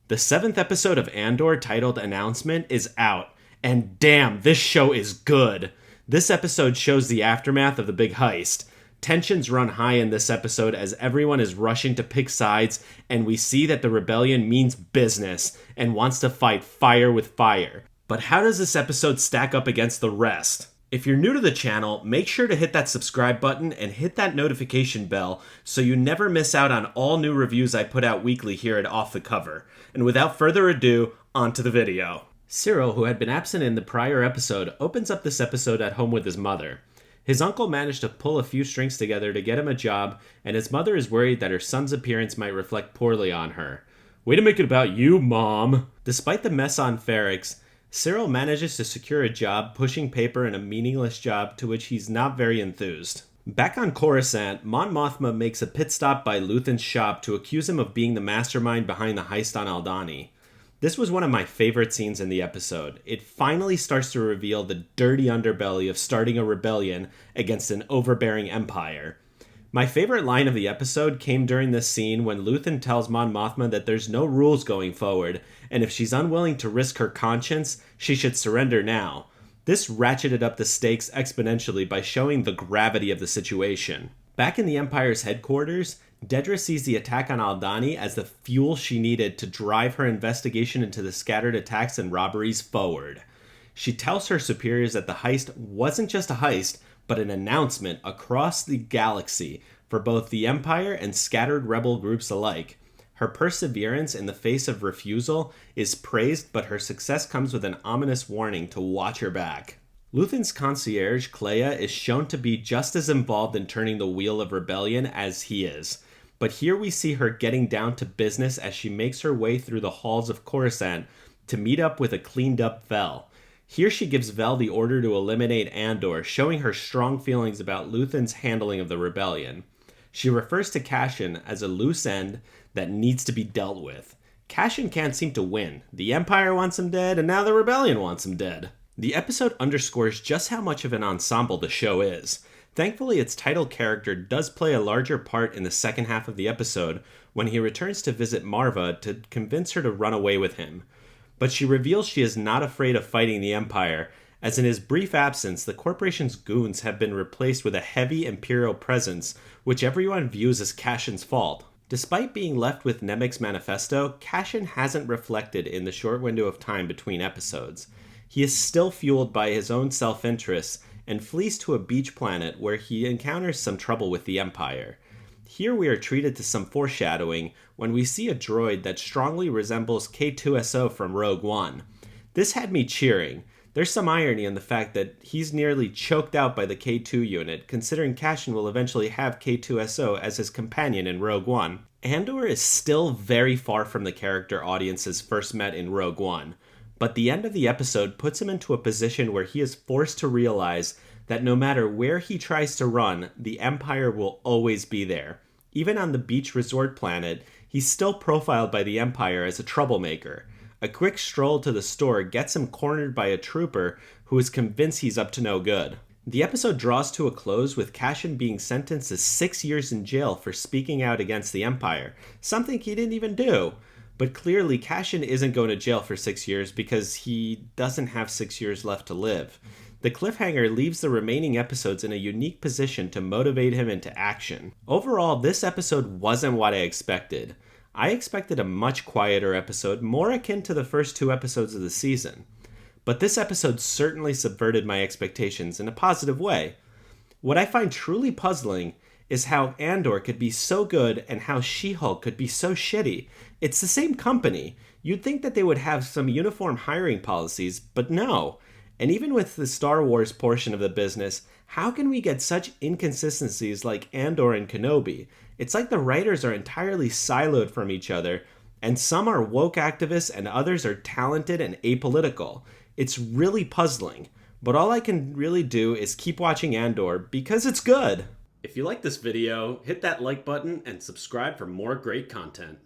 The 7th episode of Andor, titled Announcement, is out, and damn, this show is good. This episode shows the aftermath of the big heist. Tensions run high in this episode as everyone is rushing to pick sides, and we see that the rebellion means business and wants to fight fire with fire. But how does this episode stack up against the rest? If you're new to the channel, make sure to hit that subscribe button and hit that notification bell so you never miss out on all new reviews I put out weekly here at Off the Cover. And without further ado, on to the video. Cyril, who had been absent in the prior episode, opens up this episode at home with his mother. His uncle managed to pull a few strings together to get him a job, and his mother is worried that her son's appearance might reflect poorly on her. Way to make it about you, Mom! Despite the mess on Ferrix, Cyril manages to secure a job pushing paper in a meaningless job to which he's not very enthused. Back on Coruscant, Mon Mothma makes a pit stop by Luthen's shop to accuse him of being the mastermind behind the heist on Aldhani. This was one of my favorite scenes in the episode. It finally starts to reveal the dirty underbelly of starting a rebellion against an overbearing empire. My favorite line of the episode came during this scene when Luthen tells Mon Mothma that there's no rules going forward, and if she's unwilling to risk her conscience, she should surrender now. This ratcheted up the stakes exponentially by showing the gravity of the situation. Back in the Empire's headquarters, Dedra sees the attack on Aldhani as the fuel she needed to drive her investigation into the scattered attacks and robberies forward. She tells her superiors that the heist wasn't just a heist, but an announcement across the galaxy for both the Empire and scattered rebel groups alike. Her perseverance in the face of refusal is praised, but her success comes with an ominous warning to watch her back. Luthen's concierge, Clea, is shown to be just as involved in turning the wheel of rebellion as he is. But here we see her getting down to business as she makes her way through the halls of Coruscant to meet up with a cleaned up Vel. Here she gives Vel the order to eliminate Andor, showing her strong feelings about Luthen's handling of the rebellion. She refers to Cassian as a loose end that needs to be dealt with. Cassian can't seem to win. The Empire wants him dead, and now the rebellion wants him dead. The episode underscores just how much of an ensemble the show is. Thankfully, its title character does play a larger part in the second half of the episode when he returns to visit Marva to convince her to run away with him. But she reveals she is not afraid of fighting the Empire, as in his brief absence, the corporation's goons have been replaced with a heavy Imperial presence, which everyone views as Cassian's fault. Despite being left with Nemik's manifesto, Cassian hasn't reflected in the short window of time between episodes. He is still fueled by his own self-interests and flees to a beach planet where he encounters some trouble with the Empire. Here we are treated to some foreshadowing when we see a droid that strongly resembles K2SO from Rogue One. This had me cheering. There's some irony in the fact that he's nearly choked out by the K2 unit, considering Cassian will eventually have K2SO as his companion in Rogue One. Andor is still very far from the character audiences first met in Rogue One, but the end of the episode puts him into a position where he is forced to realize that no matter where he tries to run, the Empire will always be there. Even on the beach resort planet, he's still profiled by the Empire as a troublemaker. A quick stroll to the store gets him cornered by a trooper who is convinced he's up to no good. The episode draws to a close with Cassian being sentenced to 6 years in jail for speaking out against the Empire, something he didn't even do. But clearly, Cassian isn't going to jail for 6 years because he doesn't have 6 years left to live. The cliffhanger leaves the remaining episodes in a unique position to motivate him into action. Overall, this episode wasn't what I expected. I expected a much quieter episode, more akin to the first 2 episodes of the season. But this episode certainly subverted my expectations in a positive way. What I find truly puzzling is how Andor could be so good and how She-Hulk could be so shitty. It's the same company. You'd think that they would have some uniform hiring policies, but no. And even with the Star Wars portion of the business, how can we get such inconsistencies like Andor and Kenobi? It's like the writers are entirely siloed from each other, and some are woke activists and others are talented and apolitical. It's really puzzling, but all I can really do is keep watching Andor because it's good. If you like this video, hit that like button and subscribe for more great content.